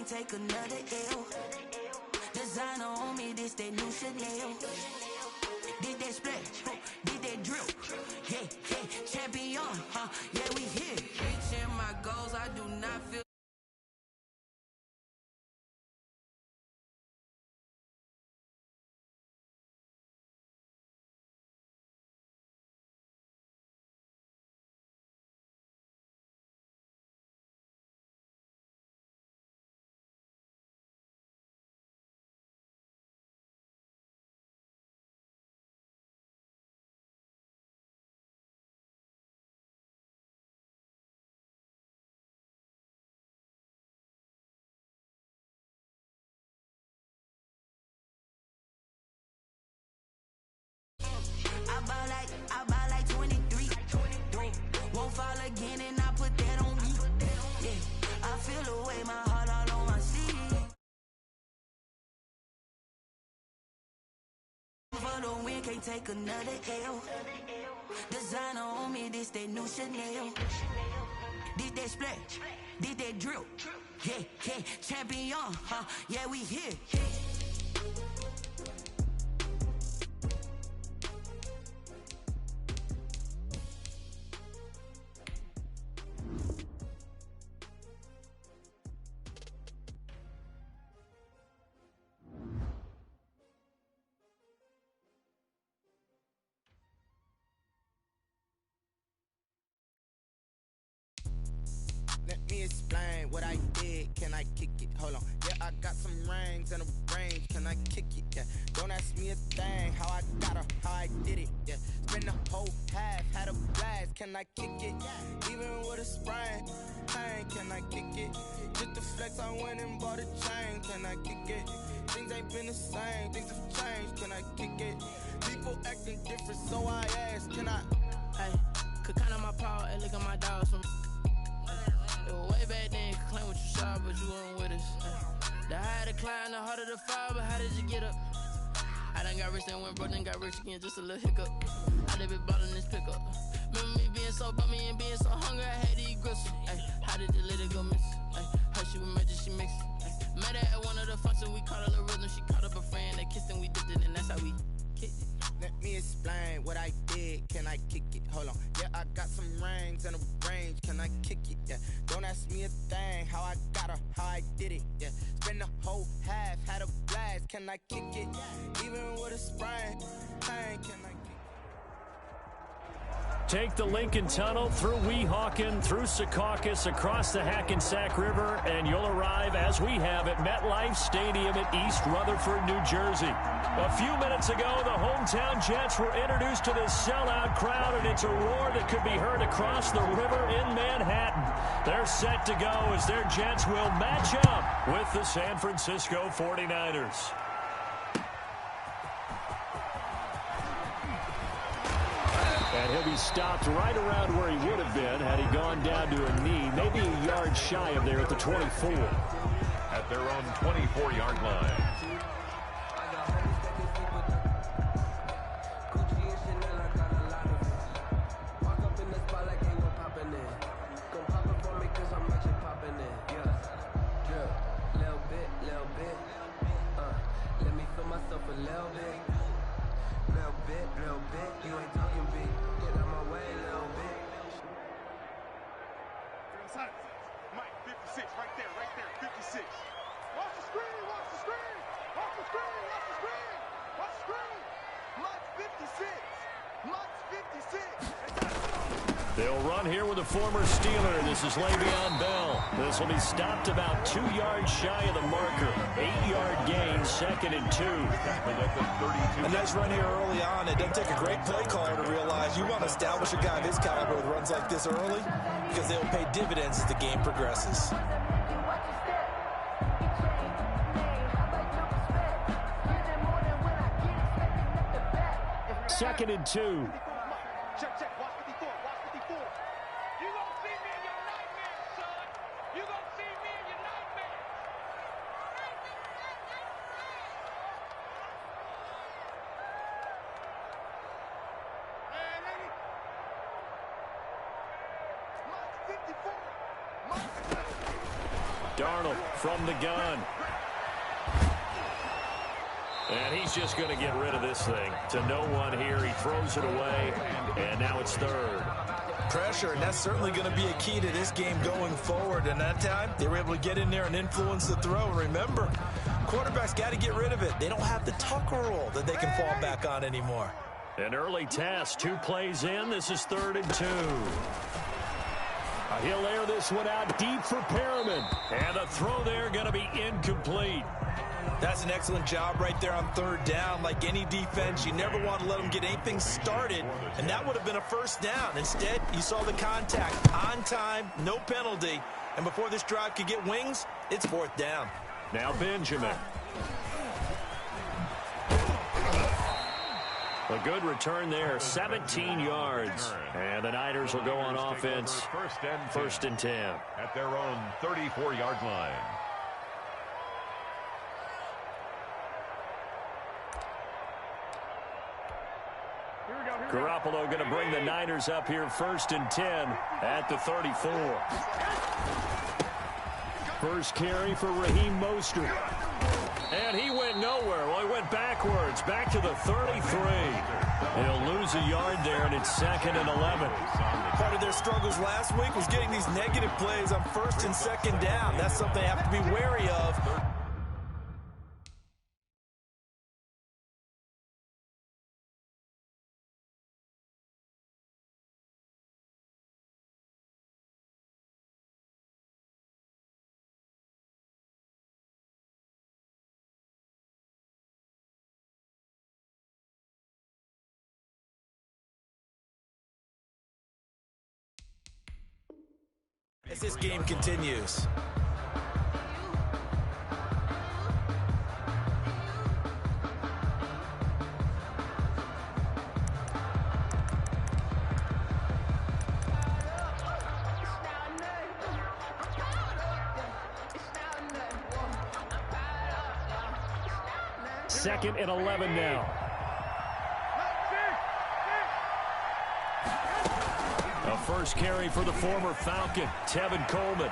can't take another L. Designer on me, this that new Chanel. Did that splash, did that drip. Yeah, yeah, champion, yeah, we here. Reaching my goals, I do not feel. I buy like 23. Won't fall again and I put that on me. Yeah, I feel the way, my heart all on my sleeve. For the win, can't take another L. Designer on me, this that new Chanel. Did that splash, did that drip. Yeah, yeah, champion, yeah, we here. Let me explain what I did. Can I kick it? Hold on. Yeah, I got some rings and a range. Can I kick it? Yeah. Don't ask me a thing. How I got her, how I did it. Yeah. Spend the whole half, had a blast. Can I kick it? Even with a sprain. Pain, can I kick it? Just to flex, I went and bought a chain. Can I kick it? Things ain't been the same. Things have changed. Can I kick it? People acting different, so I ask. Can I? Hey, could count on my power and look at my dogs from. It was way back then, could claim what you saw, but you weren't with us. The higher the climb, the harder the fall, but how did you get up? I done got rich and went broke, then got rich again, just a little hiccup. I done been ballin' this pickup. Remember me being so bummy and being so hungry, I had to eat gristle. Ay, how did the lady go miss? Ay, her she was magic, she mixed. Met her at one of the functions, we caught a little rhythm, she caught up a friend, they kissed and we dipped it, and that's how we kicked it. Let me explain what I did. Can I kick it? Hold on. Yeah, I got some rings and a range. Can I kick it? Yeah. Don't ask me a thing. How I got her, how I did it. Yeah. Spend the whole half, had a blast. Can I kick it? Even with a sprain. Pain, can I kick it? Take the Lincoln Tunnel through Weehawken, through Secaucus, across the Hackensack River, and you'll arrive, as we have, at MetLife Stadium in East Rutherford, New Jersey. A few minutes ago, the hometown Jets were introduced to this sellout crowd, and it's a roar that could be heard across the river in Manhattan. They're set to go as their Jets will match up with the San Francisco 49ers. And he'll be stopped right around where he would have been had he gone down to a knee, maybe a yard shy of there at the 24. At their own 24-yard line. They'll run here with a former Steeler. This is Le'Veon Bell. This will be stopped about 2 yards shy of the marker. 8-yard gain, 2nd and 2. A nice run here early on. It doesn't take a great play caller to realize you want to establish a guy of his caliber with runs like this early because they'll pay dividends as the game progresses. Second and 2. Check, check. Watch 54. Watch 54. You gonna see me in your nightmares, son. You gonna see me in your nightmares. Darnold from the gun. And he's just going to get rid of this thing. To no one here. He throws it away, and now it's third. Pressure, and that's certainly going to be a key to this game going forward. And that time, they were able to get in there and influence the throw. And remember, quarterbacks got to get rid of it. They don't have the Tucker rule that they can fall back on anymore. An early task, 2 plays in. This is 3rd and 2. He'll air this one out deep for Perriman. And the throw there going to be incomplete. That's an excellent job right there on 3rd down. Like any defense, you never want to let them get anything started, and that would have been a 1st down. Instead, you saw the contact on time, no penalty, and before this drive could get wings, it's 4th down. Now Benjamin. A good return there, 17 yards. And the Niners will go on offense, 1st and 10. At their own 34-yard line. Garoppolo going to bring the Niners up here 1st and 10 at the 34. First carry for Raheem Mostert. And he went nowhere. Well, he went backwards, back to the 33. He'll lose a yard there, and it's 2nd and 11. Part of their struggles last week was getting these negative plays on 1st and 2nd down. That's something they have to be wary of. As this game continues. Second and 11 now. A first carry for the former Falcon, Tevin Coleman.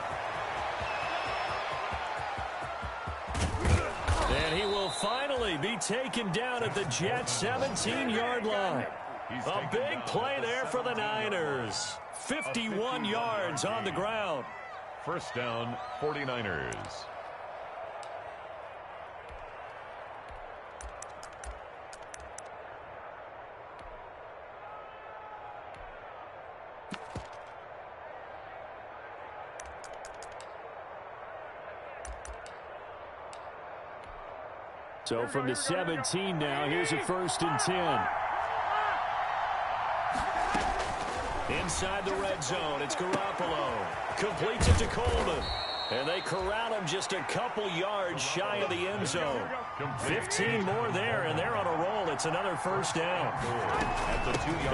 And he will finally be taken down at the Jets' 17-yard line. A big play there for the Niners. 51 yards on the ground. 1st down, 49ers. So from the 17 now, here's a 1st and 10. Inside the red zone, it's Garoppolo. Completes it to Coleman. And they corral him just a couple yards shy of the end zone. 15 more there, and they're on a roll. It's another 1st down.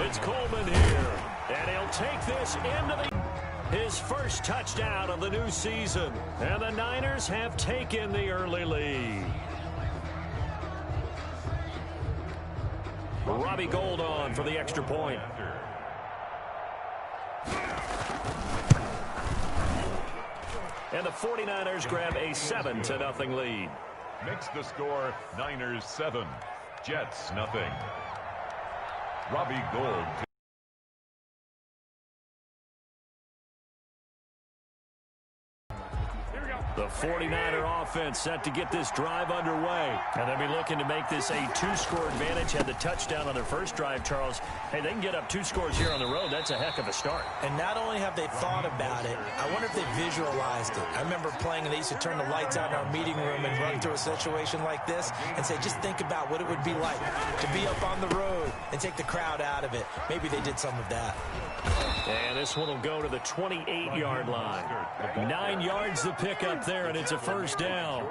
It's Coleman here. And he'll take this into his first touchdown of the new season. And the Niners have taken the early lead. Robbie Gould on for the extra point. And the 49ers grab a 7-0 lead. Makes the score Niners 7, Jets nothing. Robbie Gould. The 49er offense set to get this drive underway. And they'll be looking to make this a 2-score advantage. Had the touchdown on their first drive, Charles. Hey, they can get up 2 scores here on the road. That's a heck of a start. And not only have they thought about it, I wonder if they visualized it. I remember playing, and they used to turn the lights out in our meeting room and run through a situation like this and say, just think about what it would be like to be up on the road and take the crowd out of it. Maybe they did some of that. And this one will go to the 28-yard line. 9 yards to pick up there, and it's a 1st down.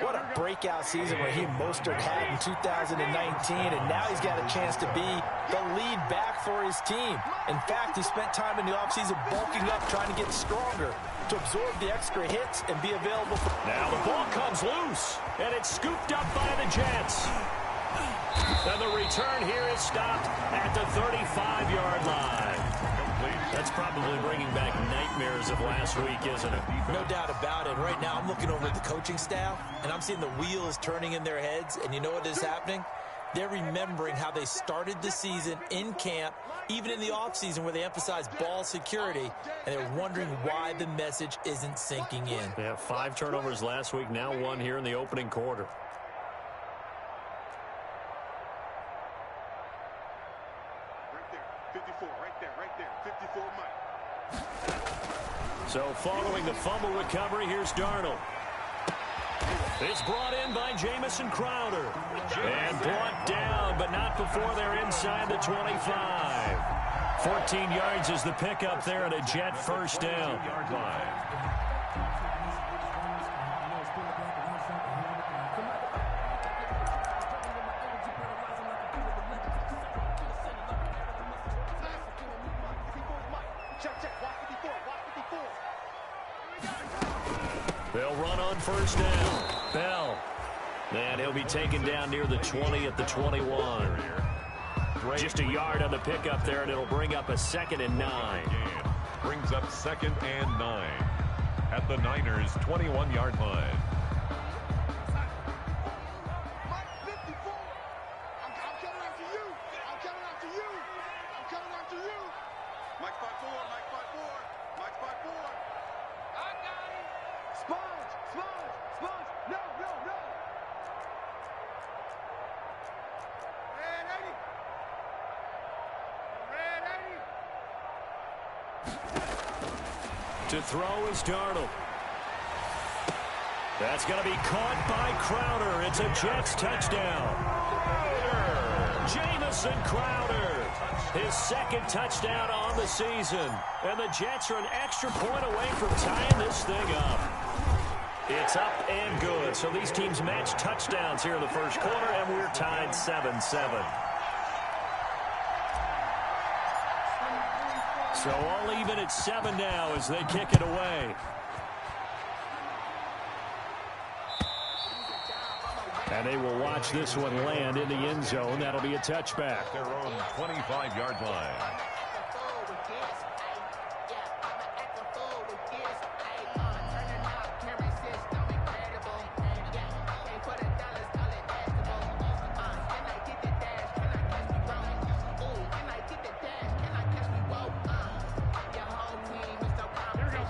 What a breakout season Raheem Mostert had in 2019, and now he's got a chance to be the lead back for his team. In fact, he spent time in the offseason bulking up, trying to get stronger to absorb the extra hits and be available for... Now the ball comes loose, and it's scooped up by the Jets. And the return here is stopped at the 35-yard line. That's probably bringing back nightmares of last week, isn't it? No doubt about it. Right now, I'm looking over at the coaching staff, and I'm seeing the wheels turning in their heads. And you know what is happening? They're remembering how they started the season in camp, even in the offseason where they emphasized ball security, and they're wondering why the message isn't sinking in. They have 5 turnovers last week, now 1 here in the opening quarter. So following the fumble recovery, here's Darnold. It's brought in by Jamison Crowder. And brought down, but not before they're inside the 25. 14 yards is the pickup there, and a Jet first down. They'll run on first down. Bell. And he'll be taken down near the 20 at the 21. Just a yard on the pickup there, and it'll bring up a 2nd and 9. Brings up 2nd and 9 at the Niners' 21-yard line. To throw is Darnold. That's going to be caught by Crowder. It's a Jets touchdown. Jamison Crowder, his 2nd touchdown on the season. And the Jets are an extra point away from tying this thing up. It's up and good. So these teams match touchdowns here in the first quarter, and we're tied 7-7. So all even at 7 now as they kick it away. And they will watch this one land in the end zone. That'll be a touchback. Their own 25-yard line.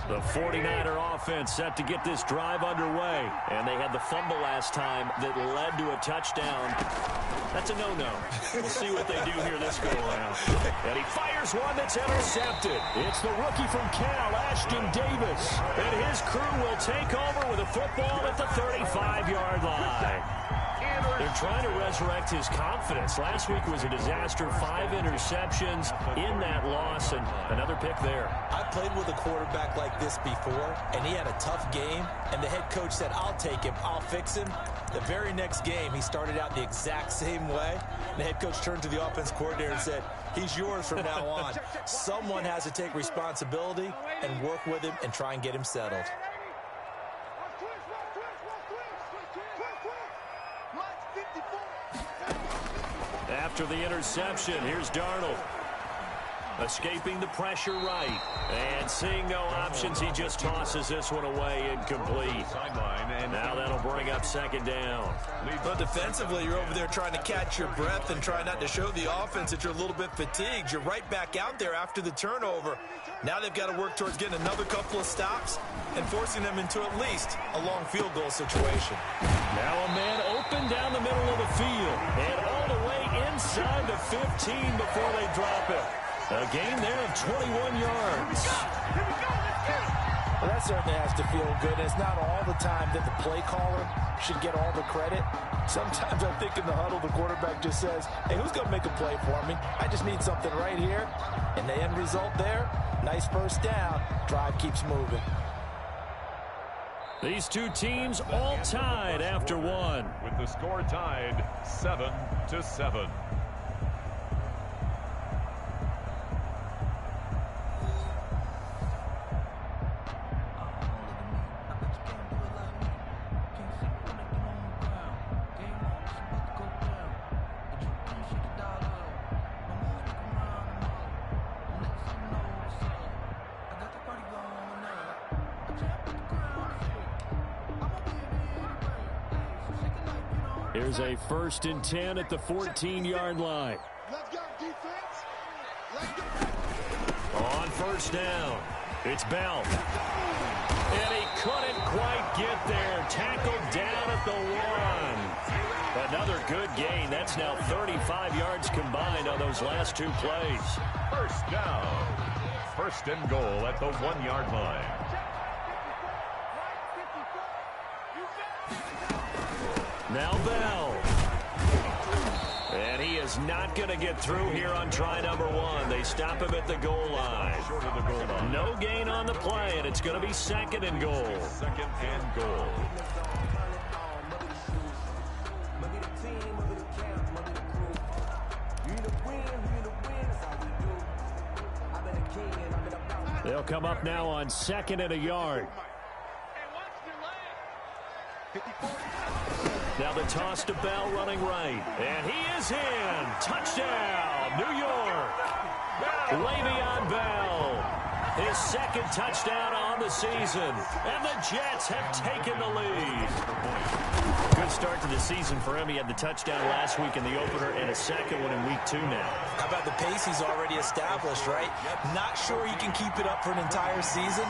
The 49er offense set to get this drive underway. And they had the fumble last time that led to a touchdown. That's a no-no. We'll see what they do here this go-around. And he fires one that's intercepted. It's the rookie from Cal, Ashton Davis. And his crew will take over with a football at the 35-yard line. They're trying to resurrect his confidence. Last week was a disaster. 5 interceptions in that loss, and another pick there. I played with a quarterback like this before, and he had a tough game, and the head coach said, I'll take him, I'll fix him. The very next game, he started out the exact same way. The head coach turned to the offense coordinator and said, he's yours from now on. Someone has to take responsibility and work with him and try and get him settled. After the interception, here's Darnold. Escaping the pressure right. And seeing no options, he just tosses this one away incomplete. Now that'll bring up 2nd down. But defensively, you're over there trying to catch your breath and try not to show the offense that you're a little bit fatigued. You're right back out there after the turnover. Now they've got to work towards getting another couple of stops and forcing them into at least a long field goal situation. Now a man open down the middle of the field and all the way inside the 15 before they drop it. A gain there of 21 yards. Well, that certainly has to feel good. It's not all the time that the play caller should get all the credit. Sometimes I think in the huddle, the quarterback just says, hey, who's going to make a play for me? I just need something right here. And the end result there, nice first down. Drive keeps moving. These two teams all tied after one. With the score tied 7-7. Here's a 1st and 10 at the 14-yard line. Let's go, defense. Let's go. On 1st down, it's Bell. And he couldn't quite get there. Tackled down at the 1. Another good gain. That's now 35 yards combined on those last 2 plays. 1st down. 1st and goal at the 1-yard line. Now Bell. And he is not going to get through here on try number 1. They stop him at the goal line. Short of the goal line. No gain on the play, and it's going to be 2nd and goal. 2nd and goal. They'll come up now on 2nd and a yard. Now the toss to Bell running right. And he is in. Touchdown, New York. Le'Veon Bell. His 2nd touchdown on the season. And the Jets have taken the lead. Good start to the season for him. He had the touchdown last week in the opener and a 2nd one in week 2 now. How about the pace he's already established, right? Not sure he can keep it up for an entire season,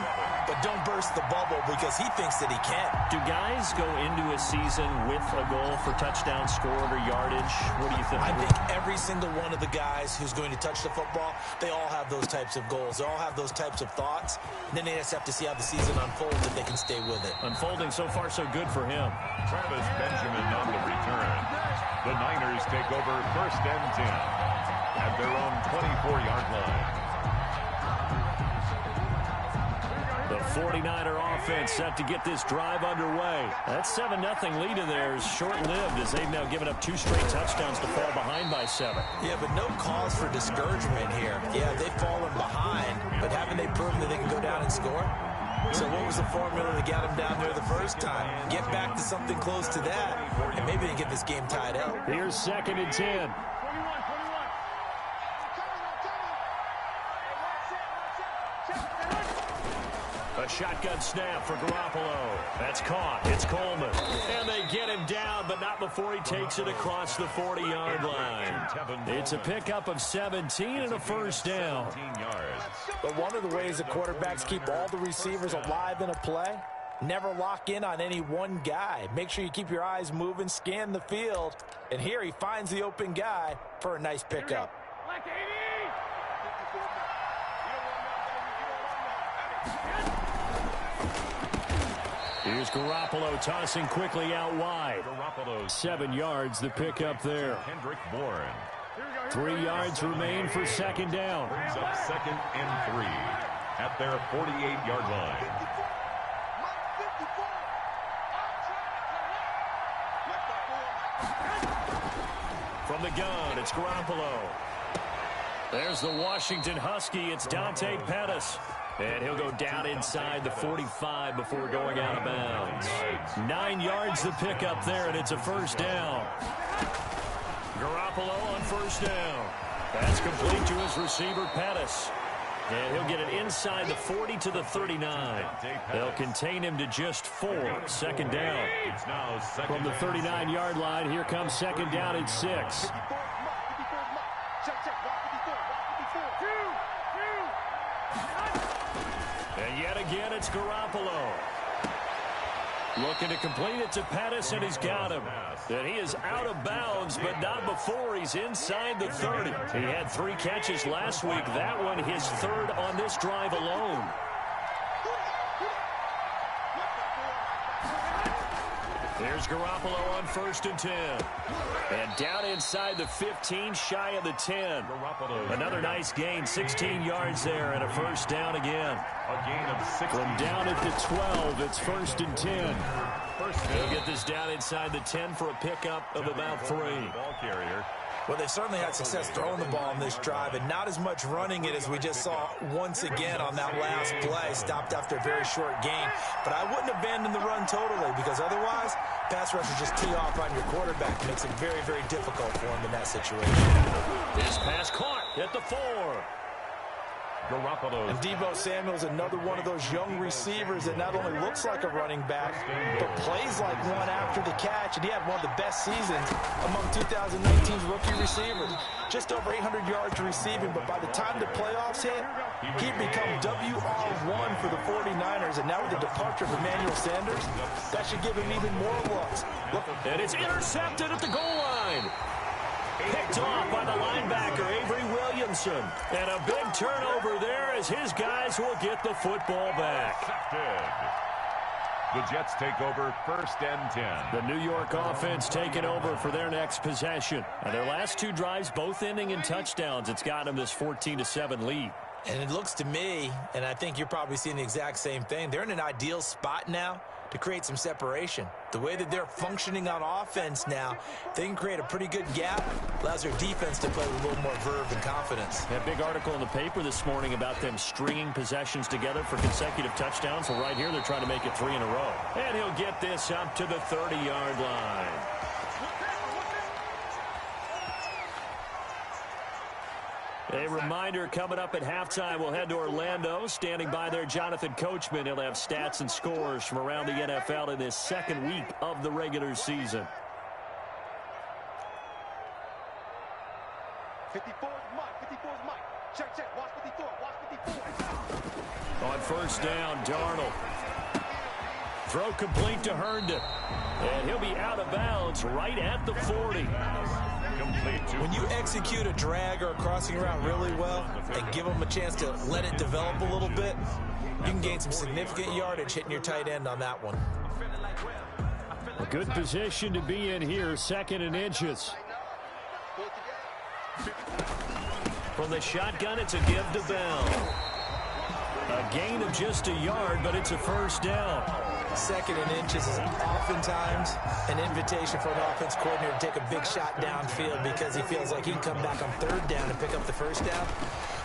but don't burst the bubble because he thinks that he can. Do guys go into a season with a goal for touchdown scored or yardage? What do you think? I think every single one of the guys who's going to touch the football, they all have those types of goals. They all have those types of thoughts. And then they just have to see how the season unfolds if they can stay with it. Unfolding so far so good for him. Travis Benjamin on the return. The Niners take over 1st and 10 at their own 24-yard line. The 49er offense set to get this drive underway. That 7-0 lead of theirs short-lived as they've now given up 2 straight touchdowns to fall behind by 7. Yeah, but no cause for discouragement here. Yeah, they've fallen behind, but haven't they proven that they can go down and score? So what was the formula that got them down there the first time? Get back to something close to that, and maybe they get this game tied up. Here's 2nd and 10. A shotgun snap for Garoppolo. That's caught. It's Coleman. And they get him down, but not before he takes it across the 40-yard line. It's a pickup of 17 and a 1st down. But one of the ways the quarterbacks keep all the receivers alive in a play, never lock in on any one guy. Make sure you keep your eyes moving, scan the field. And here he finds the open guy for a nice pickup. Here's Garoppolo tossing quickly out wide. 7 yards, the pickup there. Kendrick Bourne. 3 yards remain for 2nd down. Brings up 2nd and 3 at their 48-yard line. From the gun, it's Garoppolo. There's the Washington Husky. It's Dante Pettis. And he'll go down inside the 45 before going out of bounds. 9 yards the pickup there, and it's a 1st down. Garoppolo on 1st down. That's complete to his receiver, Pettis. And he'll get it inside the 40 to the 39. They'll contain him to just 4. 2nd down. From the 39-yard line, here comes 2nd down at 6. And yet again, it's Garoppolo. Looking to complete it to Pettis, and he's got him. And he is out of bounds, but not before he's inside the 30. He had 3 catches last week. That one his 3rd on this drive alone. Here's Garoppolo on 1st and 10. And down inside the 15, shy of the 10. Another nice gain, 16 yards there, and a 1st down again. A gain of 6. From down at the 12, it's 1st and 10. They'll get this down inside the 10 for a pickup of about 3. Ball carrier. Well, they've certainly had success throwing the ball in this drive, and not as much running it as we just saw once again on that last play. Stopped after a very short gain. But I wouldn't abandon the run totally, because otherwise, pass rushers just tee off on your quarterback. It makes it very, very difficult for him in that situation. This pass caught at the 4. And Deebo Samuel's another one of those young receivers that not only looks like a running back, but plays like one after the catch. And he had one of the best seasons among 2019's rookie receivers. Just over 800 yards receiving, but by the time the playoffs hit, he'd become WR1 for the 49ers. And now with the departure of Emmanuel Sanders, that should give him even more looks. And it's intercepted at the goal line. Picked off by the linebacker, Avery Williamson. And a big turnover there as his guys will get the football back. The Jets take over 1st and 10. The New York offense taking over for their next possession. And their last two drives both ending in touchdowns. It's got them this 14-7 lead. And it looks to me, and I think you're probably seeing the exact same thing, they're in an ideal spot now to create some separation. The way that they're functioning on offense now, they can create a pretty good gap, allows their defense to play with a little more verve and confidence. That big article in the paper this morning about them stringing possessions together for consecutive touchdowns. So right here, they're trying to make it 3 in a row. And he'll get this up to the 30-yard line. A reminder, coming up at halftime, we'll head to Orlando. Standing by there, Jonathan Coachman. He'll have stats and scores from around the NFL in this second week of the regular season. 54 is Mike. 54 is Mike. Check. Watch 54. Watch 54. On first down, Darnold. Throw complete to Herndon. And he'll be out of bounds right at the 40. When you execute a drag or a crossing route really well and give them a chance to let it develop a little bit, you can gain some significant yardage hitting your tight end on that one. A good position to be in here, 2nd and inches. From the shotgun, it's a give to Bell. A gain of just a yard, but it's a first down. 2nd and inches is oftentimes an invitation for an offense coordinator to take a big shot downfield because he feels like he can come back on 3rd down and pick up the first down.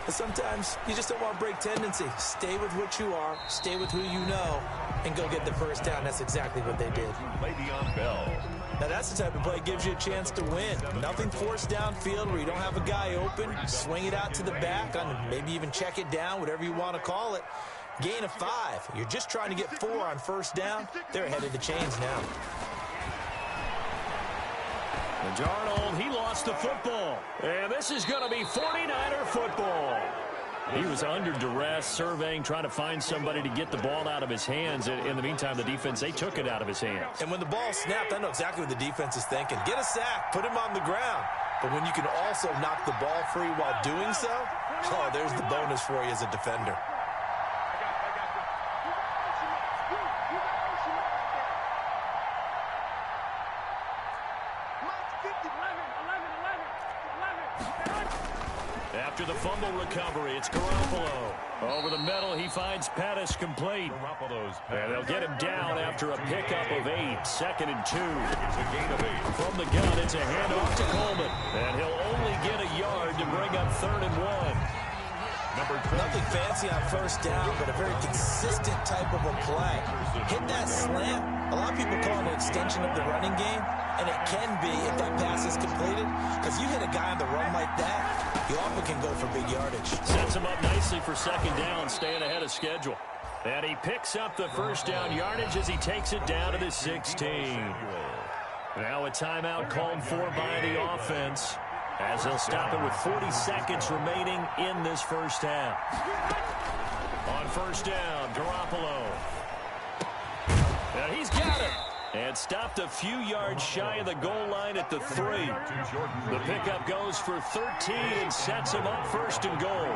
But sometimes you just don't want to break tendency. Stay with what you are, stay with who you know, and go get the first down. That's exactly what they did. Le'Veon Bell. Now that's the type of play that gives you a chance to win. Nothing forced downfield where you don't have a guy open. Swing it out to the back, maybe even check it down, whatever you want to call it. Gain of 5. You're just trying to get 4 on first down. They're ahead of the chains now. And Darnold, he lost the football. And this is going to be 49er football. He was under duress, surveying, trying to find somebody to get the ball out of his hands. In the meantime, the defense, they took it out of his hands. And when the ball snapped, I know exactly what the defense is thinking. Get a sack, put him on the ground. But when you can also knock the ball free while doing so, oh, there's the bonus for you as a defender. After the fumble recovery, it's Garoppolo. Over the middle, he finds Pettis complete. And they'll get him down after a pickup of 8. 2nd and 2. It's a gain of 8. From the gun, it's a handoff to Coleman. And he'll only get a yard to bring up 3rd and 1. Nothing fancy on first down, but a very consistent type of a play. Hit that slant. A lot of people call it an extension of the running game, and it can be if that pass is completed. Because you hit a guy on the run like that, you often can go for big yardage. Sets him up nicely for 2nd down, staying ahead of schedule. And he picks up the first down yardage as he takes it down to the 16. Now a timeout called for by the offense, as they'll stop it with 40 seconds remaining in this first half. On first down, Garoppolo. And he's got it. And stopped a few yards shy of the goal line at the 3. The pickup goes for 13 and sets him up 1st and goal.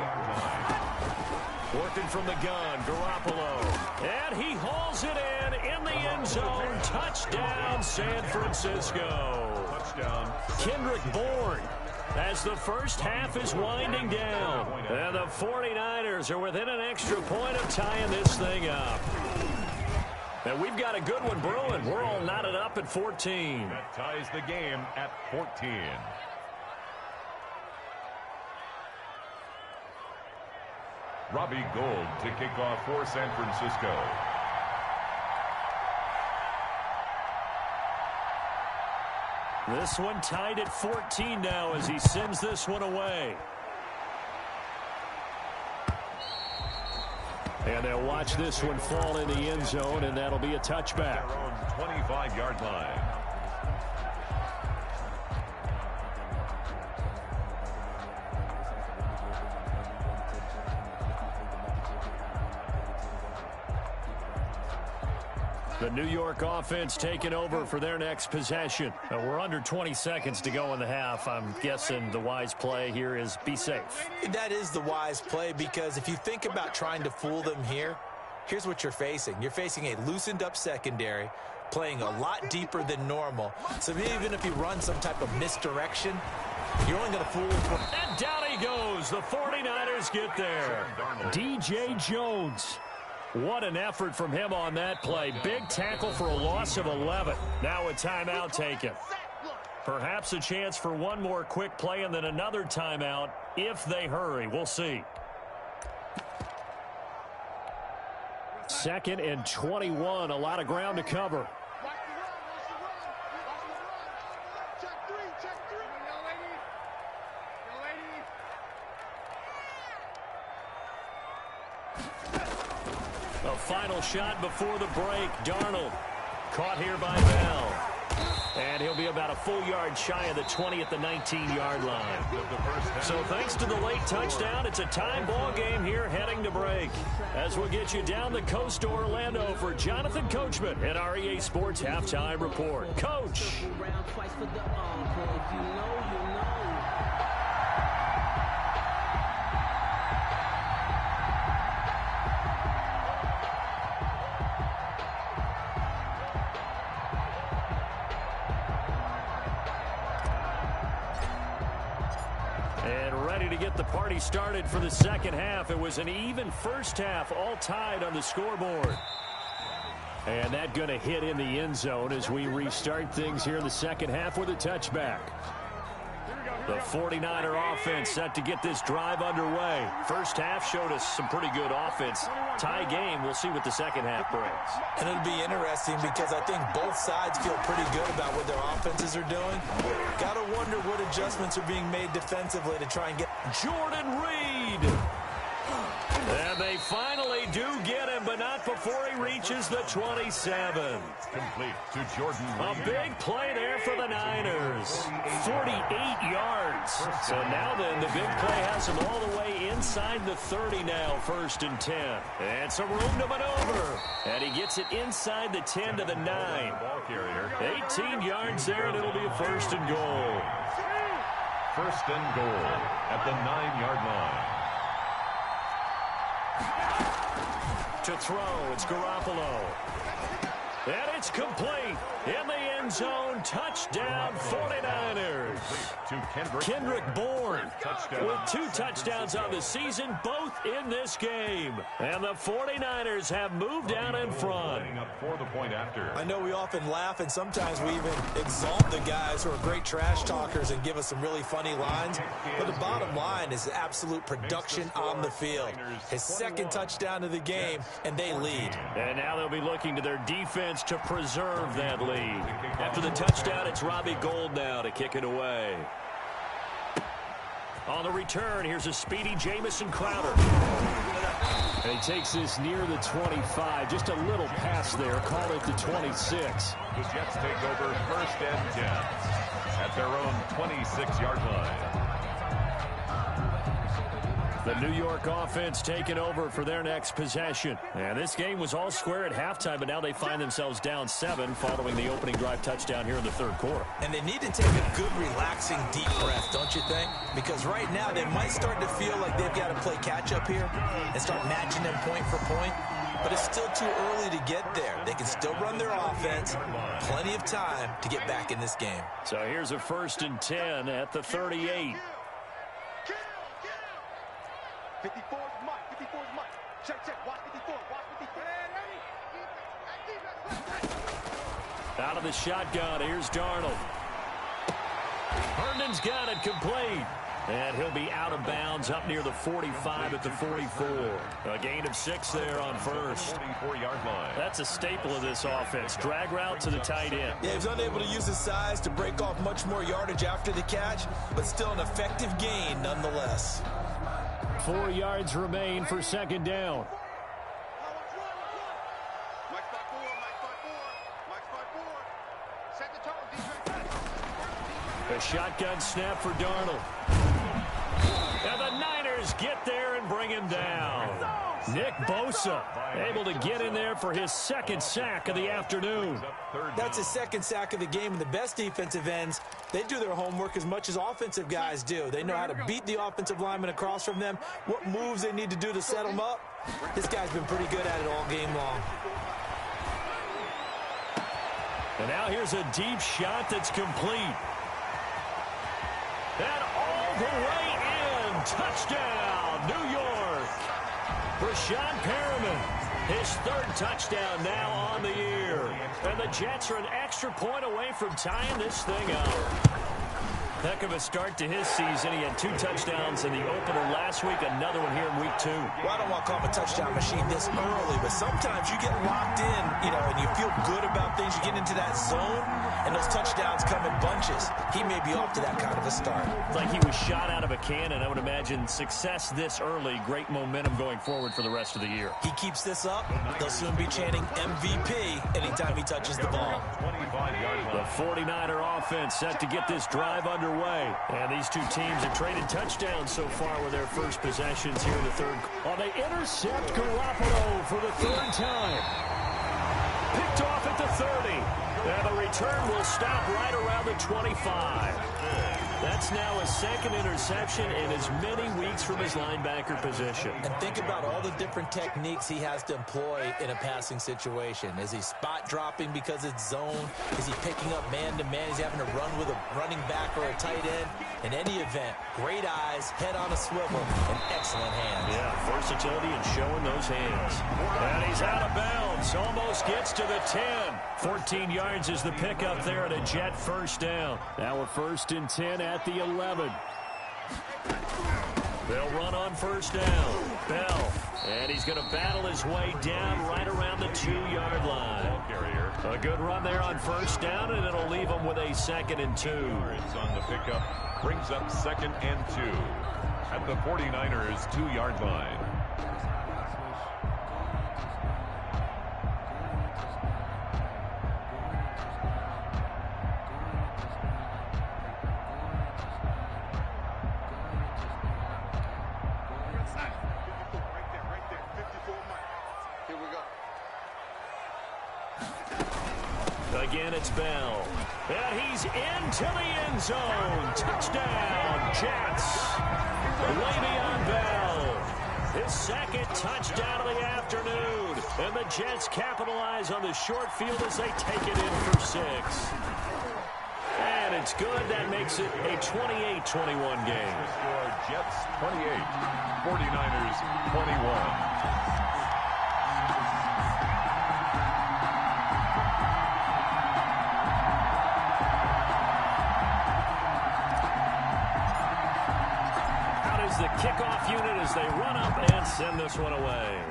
Working from the gun, Garoppolo. And he hauls it in the end zone. Touchdown, San Francisco. Touchdown. Kendrick Bourne, as the first half is winding down. And the 49ers are within an extra point of tying this thing up. And we've got a good one brewing. We're all knotted up at 14. That ties the game at 14. Robbie Gould to kick off for San Francisco. This one tied at 14 now as he sends this one away. And they'll watch this one fall in the end zone, and that'll be a touchback. Their own 25-yard line. The New York offense taking over for their next possession. We're under 20 seconds to go in the half. I'm guessing the wise play here is be safe. That is the wise play, because if you think about trying to fool them here, here's what you're facing. You're facing a loosened up secondary, playing a lot deeper than normal. So even if you run some type of misdirection, you're only going to fool them. And down he goes. The 49ers get there. DJ Jones. What an effort from him on that play. Big tackle for a loss of 11. Now a timeout taken. Perhaps a chance for one more quick play and then another timeout if they hurry. We'll see. 2nd and 21. A lot of ground to cover. A final shot before the break. Darnold caught here by Bell. And he'll be about a full yard shy of the 20 at the 19-yard line. So thanks to the late touchdown, it's a tie ball game here heading to break. As we'll get you down the coast to Orlando for Jonathan Coachman at our EA Sports Halftime Report. Coach. To get the party started for the second half. It was an even first half, all tied on the scoreboard. And that going to hit in the end zone as we restart things here in the second half with a touchback. The 49er offense set to get this drive underway. First half showed us some pretty good offense. Tie game. We'll see what the second half brings. And it'll be interesting because I think both sides feel pretty good about what their offenses are doing. Got to wonder what adjustments are being made defensively to try and get Jordan Reed. And they finally do get him, but not before he reaches the 27. Complete to Jordan Reed. A big play there for the Niners. 48 yards. So now then, the big play has him all the way inside the 30 now, 1st and 10. And some room to maneuver. And he gets it inside the 10 to the 9. 18 yards there, and it'll be a 1st and goal. 1st and goal at the 9-yard line. To throw, it's Garoppolo. And it's complete. In the end zone, touchdown 49ers. To Kendrick Bourne with 2 touchdowns on the season, both in this game. And the 49ers have moved out in front. For the point after. I know we often laugh, and sometimes we even exalt the guys who are great trash talkers and give us some really funny lines. But the bottom line is absolute production on the field. His 2nd touchdown of the game, and they lead. And now they'll be looking to their defense to preserve that lead. After the touchdown, it's Robbie Gould now to kick it away. On the return, here's a speedy Jamison Crowder. And he takes this near the 25. Just a little pass there. Call it the 26. The Jets take over 1st and 10 at their own 26-yard line. The New York offense taking over for their next possession. And this game was all square at halftime, but now they find themselves down 7 following the opening drive touchdown here in the 3rd quarter. And they need to take a good, relaxing, deep breath, don't you think? Because right now they might start to feel like they've got to play catch-up here and start matching them point for point. But it's still too early to get there. They can still run their offense. Plenty of time to get back in this game. So here's a 1st and 10 at the 38. 54 is Mike. 54 is Mike. Check. Watch 54. Watch 54. Out of the shotgun, here's Darnold. Herndon's got it complete. And he'll be out of bounds up near the 45 at the 44. A gain of 6 there on 1st. 44-yard line. That's a staple of this offense. Drag route to the tight end. Yeah, he was unable to use his size to break off much more yardage after the catch, but still an effective gain nonetheless. 4 yards remain for 2nd down. Set the tone, defense. A shotgun snap for Darnold. And the Niners get there and bring him down. Nick Bosa able to get in there for his second sack of the afternoon. That's his second sack of the game, and the best defensive ends, they do their homework as much as offensive guys do. They know how to beat the offensive lineman across from them, what moves they need to do to set them up. This guy's been pretty good at it all game long. And now here's a deep shot that's complete. And all the way in. Touchdown, New York. Rashawn Perriman, his third touchdown now on the year. And the Jets are an extra point away from tying this thing up. Heck of a start to his season. He had 2 touchdowns in the opener last week, another one here in week 2. Well, I don't want to call him a touchdown machine this early, but sometimes you get locked in, and you feel good about things. You get into that zone, and those touchdowns come in bunches. He may be off to that kind of a start. It's like he was shot out of a cannon. I would imagine success this early, great momentum going forward for the rest of the year. He keeps this up, they'll soon be chanting MVP anytime he touches the ball. The 49er offense set to get this drive underway. And these two teams have traded touchdowns so far with their first possessions here in the third. Oh, they intercept Garoppolo for the third time. Picked off at the 30. And the return will stop right around the 25. That's now a second interception in as many weeks from his linebacker position. And think about all the different techniques he has to employ in a passing situation. Is he spot dropping because it's zone? Is he picking up man-to-man? Is he having to run with a running back or a tight end? In any event, great eyes, head on a swivel, and excellent hands. Yeah, versatility and showing those hands. And he's out of bounds. Almost gets to the 10. 14 yards is the pickup there at a Jet first down. Now a 1st and 10 at the 11. They'll run on first down. Bell. And he's going to battle his way down right around the 2-yard line. A good run there on first down, and it'll leave him with a 2nd and 2. It's on the pickup. Brings up 2nd and 2 at the 49ers 2-yard line. Again, it's Bell. And he's into the end zone. Touchdown, Jets. Le'Veon Bell. His 2nd touchdown of the afternoon. And the Jets capitalize on the short field as they take it in for 6. And it's good. That makes it a 28-21 game. Score Jets 28, 49ers 21. The kickoff unit as they run up and send this one away.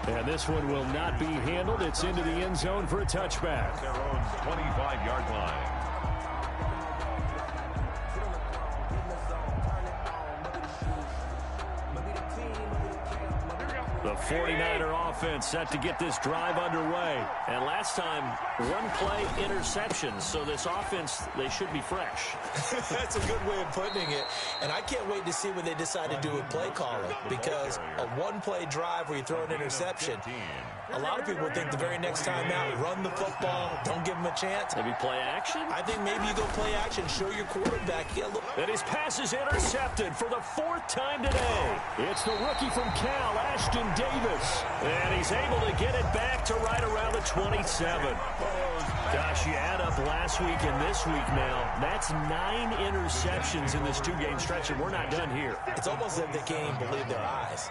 And this one will not be handled. It's into the end zone for a touchback. Their own 25-yard line. The 49er offense set to get this drive underway. And last time, 1-play interception. So this offense, they should be fresh. That's a good way of putting it. And I can't wait to see what they decide to do with play calling. Because a 1-play drive where you throw an interception, a lot of people think the very next time out, run the football, don't give them a chance. Maybe play action? I think maybe you go play action, show your quarterback. And his pass is intercepted for the 4th time today. It's the rookie from Cal, Ashton Davis. And he's able to get it back to right around the 27. Gosh, you add up last week and this week now, that's 9 interceptions in this 2-game stretch, and we're not done here. It's almost as if they can't even believe their eyes.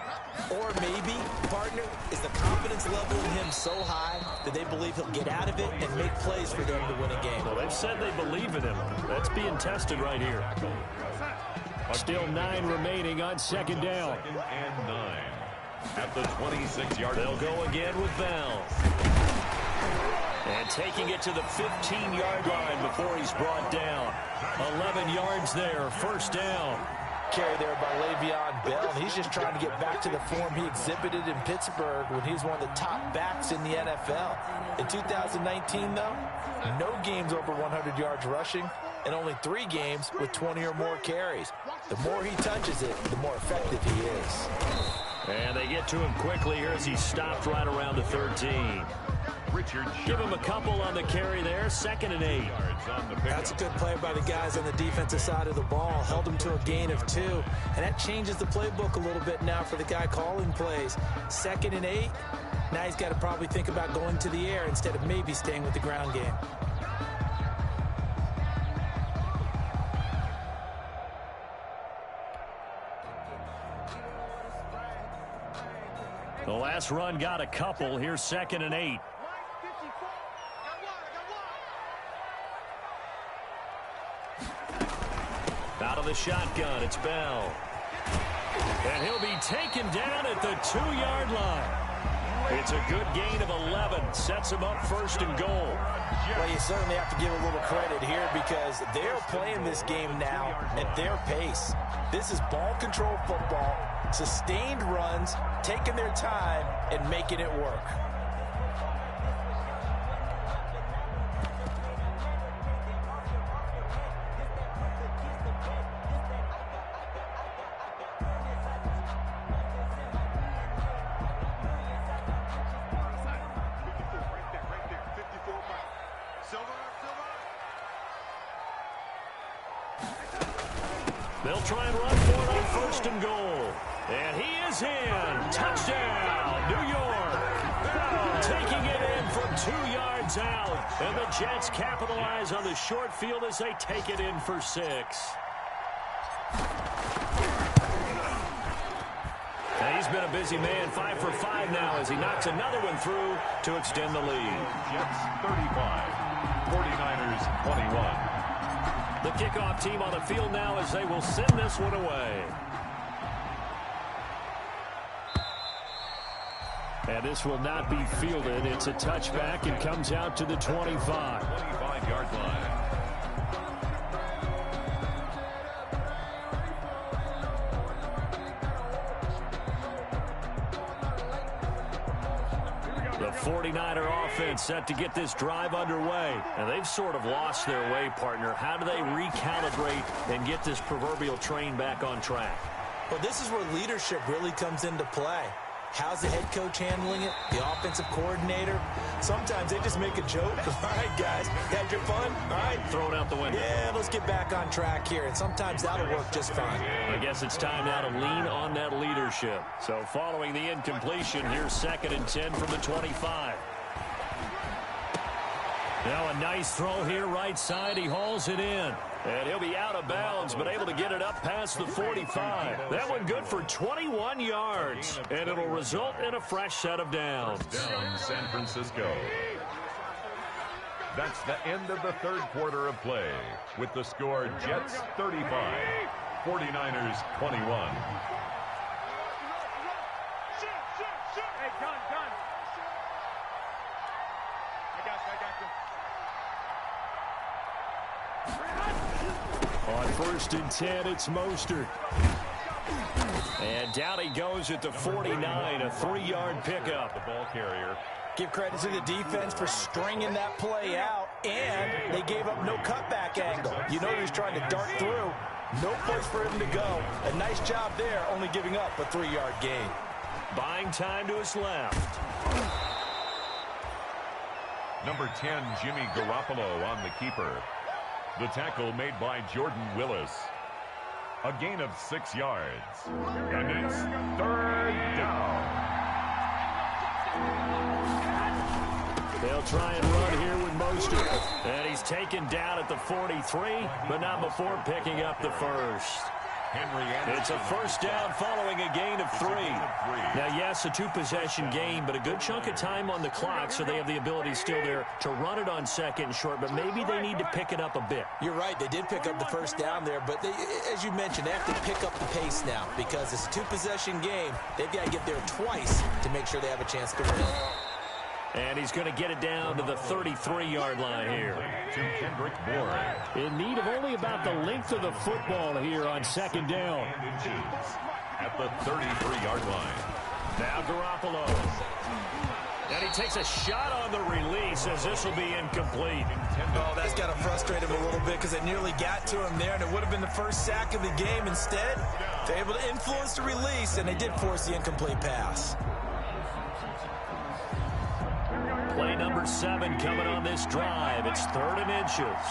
Or maybe, partner, is the confidence level in him so high that they believe he'll get out of it and make plays for them to win a game. Well, they've said they believe in him. That's being tested right here. Still 9 remaining on 2nd down. 2nd and 9 at the 26-yard line. They'll go again with Bell. And taking it to the 15-yard line before he's brought down. 11 yards there, first down. carry there by Le'Veon Bell, and he's just trying to get back to the form he exhibited in Pittsburgh when he was one of the top backs in the NFL. In 2019, though, no games over 100 yards rushing and only 3 games with 20 or more carries. The more he touches it, the more effective he is. And they get to him quickly here as he stopped right around the 13. Give him a couple on the carry there, 2nd and 8. That's a good play by the guys on the defensive side of the ball. Held him to a gain of 2. And that changes the playbook a little bit now for the guy calling plays. 2nd and 8. Now he's got to probably think about going to the air instead of maybe staying with the ground game. The last run got a couple. Here's 2nd and 8. Out of the shotgun, it's Bell. And he'll be taken down at the 2-yard line. It's a good gain of 11. Sets him up 1st and goal. Well, you certainly have to give a little credit here because they're playing this game now at their pace. This is ball control football, sustained runs, taking their time, and making it work. They'll try and run for it on 1st and goal. And he is in. Touchdown, New York. Taking it in from 2 yards out. And the Jets capitalize on the short field as they take it in for 6. And he's been a busy man, 5 for 5 now as he knocks another one through to extend the lead. Jets 35, 49ers 21. The kickoff team on the field now as they will send this one away. And this will not be fielded. It's a touchback and comes out to the 25. 25-yard line. The 49er offense set to get this drive underway. And they've sort of lost their way, partner. How do they recalibrate and get this proverbial train back on track? Well, this is where leadership really comes into play. How's the head coach handling it? The offensive coordinator? Sometimes they just make a joke. All right, guys, had your fun? All right. Throw it out the window. Yeah, let's get back on track here. And sometimes that'll work just fine. I guess it's time now to lean on that leadership. So following the incompletion, here's 2nd and 10 from the 25. Now a nice throw here right side. He hauls it in. And he'll be out of bounds, but able to get it up past the 45. That one good for 21 yards. And it'll result in a fresh set of downs. Down San Francisco. That's the end of the 3rd quarter of play. With the score, Jets 35, 49ers 21. Hey, gun. I got you. On 1st and 10, it's Mostert. And down he goes at the 49, a 3-yard pickup. The ball carrier. Give credit to the defense for stringing that play out, and they gave up no cutback angle. You know he was trying to dart through. No place for him to go. A nice job there, only giving up a 3-yard gain. Buying time to his left. Number 10, Jimmy Garoppolo on the keeper. The tackle made by Jordan Willis. A gain of 6 yards. And it's 3rd down. They'll try and run here with Mostert. And he's taken down at the 43, but not before picking up the first. It's a 1st down following a gain of 3. Now, yes, a 2-possession game, but a good chunk of time on the clock, so they have the ability still there to run it on 2nd and short, but maybe they need to pick it up a bit. You're right. They did pick up the 1st down there, but they, as you mentioned, they have to pick up the pace now because it's a 2-possession game. They've got to get there twice to make sure they have a chance to win. And he's going to get it down to the 33-yard line here. To Kendrick Bourne. In need of only about the length of the football here on second down. At the 33-yard line. Now Garoppolo. And he takes a shot on the release as this will be incomplete. Oh, that's got to frustrate him a little bit because it nearly got to him there, and it would have been the first sack of the game. Instead, they're able to influence the release, and they did force the incomplete pass. Play number 7 coming on this drive. It's 3rd and inches.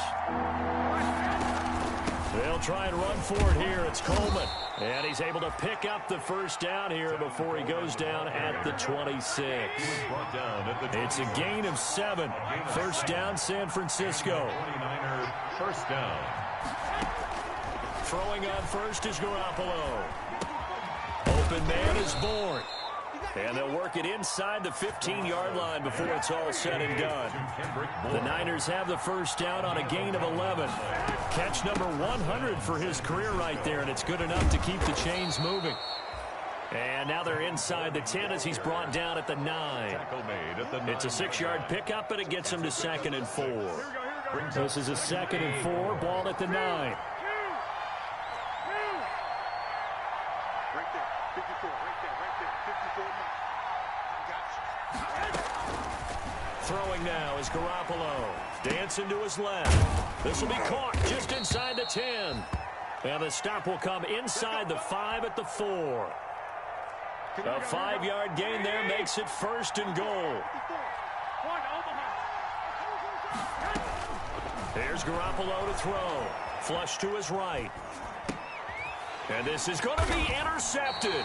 They'll try and run for it here. It's Coleman. And he's able to pick up the first down here before he goes down at the 26. It's a gain of 7. First down, San Francisco. 49er first down. Throwing on first is Garoppolo. Open man is Bourne. And they'll work it inside the 15-yard line before it's all said and done. The Niners have the first down on a gain of 11. Catch number 100 for his career right there, and it's good enough to keep the chains moving. And now they're inside the 10 as he's brought down at the 9. It's a 6-yard pickup, and it gets him to 2nd and 4. This is a 2nd and 4, ball at the 9. Throwing now is Garoppolo. Dancing to his left. This will be caught just inside the 10. And the stop will come inside the 5 at the 4. A 5-yard gain there makes it 1st and goal. Here's Garoppolo to throw. Flush to his right. And this is going to be intercepted.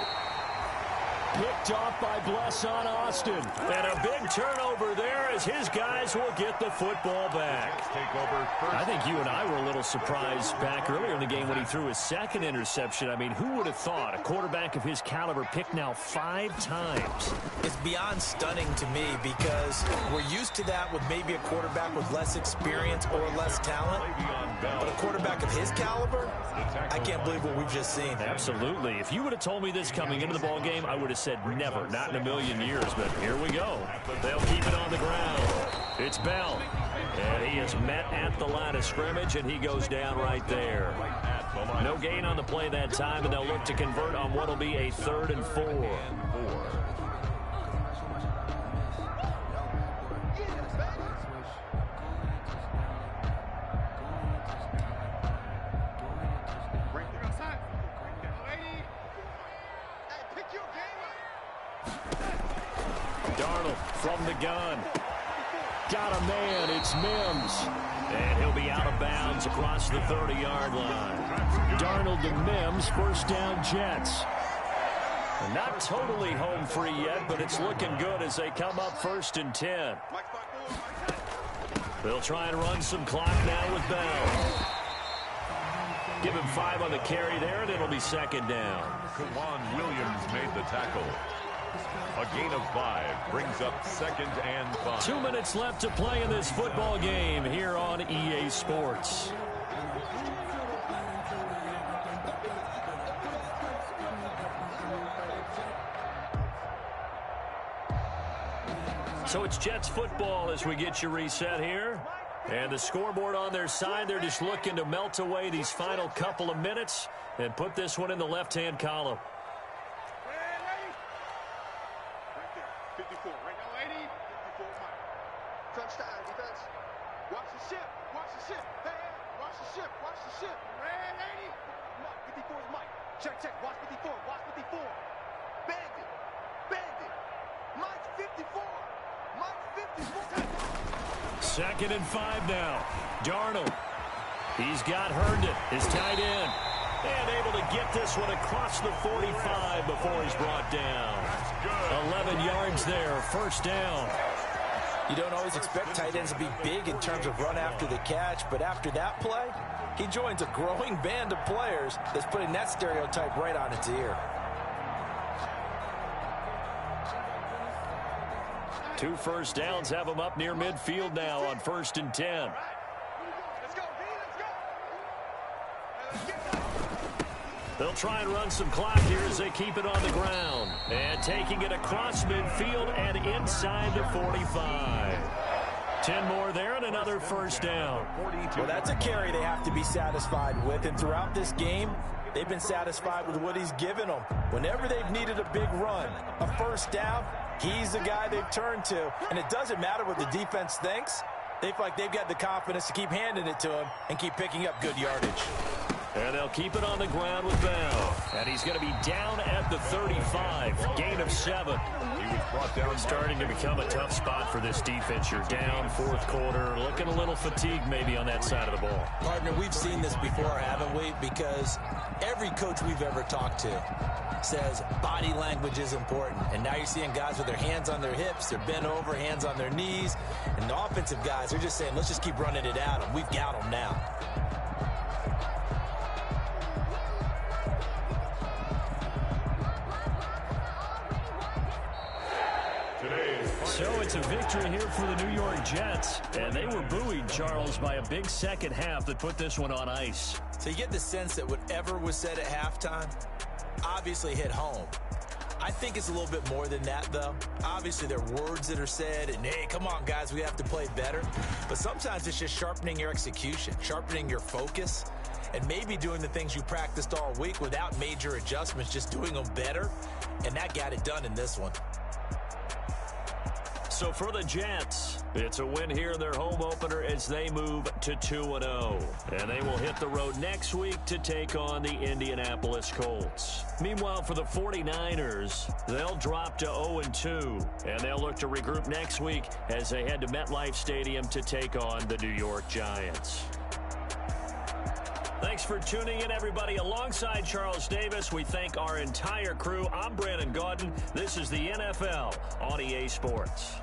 Picked off by Blesson Austin. And a big turnover there as his guys will get the football back. I think you and I were a little surprised back earlier in the game when he threw his 2nd interception. I mean, who would have thought a quarterback of his caliber picked now 5 times? It's beyond stunning to me because we're used to that with maybe a quarterback with less experience or less talent. But a quarterback of his caliber, I can't believe what we've just seen. Absolutely. If you would have told me this coming into the ball game, I would have said never, not in a million years. But here we go. They'll keep it on the ground. It's Bell. And he is met at the line of scrimmage, and he goes down right there. No gain on the play that time, and they'll look to convert on what will be a 3rd and 4. Darnold from the gun. Got a man, it's Mims. And he'll be out of bounds across the 30-yard line. Darnold to Mims, first down Jets. Not totally home free yet, but it's looking good as they come up 1st and 10. They'll try and run some clock now with Bell. Give him 5 on the carry there, and it'll be 2nd down. Kwan Williams made the tackle. A gain of 5 brings up 2nd and 5. 2 minutes left to play in this football game here on EA Sports. So it's Jets football as we get you reset here. And the scoreboard on their side, they're just looking to melt away these final couple of minutes and put this one in the left-hand column. Touchdown, defense. Watch the ship. Watch the ship. Hey, watch the ship. Watch the ship. Red 80. Mike, 54 is Mike. Check, check. Watch 54. Watch 54. Bandit. Bandit. Mike 54. Mike 54. 2nd and 5 now. Darnold. He's got Herndon, his tight end. And able to get this one across the 45 before he's brought down. 11 yards there, first down. You don't always expect tight ends to be big in terms of run after the catch, but after that play, he joins a growing band of players that's putting that stereotype right on its ear. 2 first downs have him up near midfield now on 1st and 10. Let's go, D. Let's go. They'll try and run some clock here as they keep it on the ground. And taking it across midfield and inside the 45. 10 more there and another first down. Well, that's a carry they have to be satisfied with. And throughout this game, they've been satisfied with what he's given them. Whenever they've needed a big run, a first down, he's the guy they've turned to. And it doesn't matter what the defense thinks. They feel like they've got the confidence to keep handing it to him and keep picking up good yardage. And they'll keep it on the ground with Bell. And he's going to be down at the 35. Gain of 7. He was brought down. Starting to become a tough spot for this defense. You're down fourth quarter. Looking a little fatigued maybe on that side of the ball. Partner, we've seen this before, haven't we? Because every coach we've ever talked to says body language is important. And now you're seeing guys with their hands on their hips, they're bent over, hands on their knees. And the offensive guys, they're just saying, let's just keep running it at them. We've got them now. So it's a victory here for the New York Jets. And they were buoyed, Charles, by a big second half that put this one on ice. So you get the sense that whatever was said at halftime obviously hit home. I think it's a little bit more than that, though. Obviously, there are words that are said, and, hey, come on, guys, we have to play better. But sometimes it's just sharpening your execution, sharpening your focus, and maybe doing the things you practiced all week without major adjustments, just doing them better. And that got it done in this one. So for the Jets, it's a win here in their home opener as they move to 2-0. And they will hit the road next week to take on the Indianapolis Colts. Meanwhile, for the 49ers, they'll drop to 0-2. And they'll look to regroup next week as they head to MetLife Stadium to take on the New York Giants. Thanks for tuning in, everybody. Alongside Charles Davis, we thank our entire crew. I'm Brandon Gaudin. This is the NFL on EA Sports.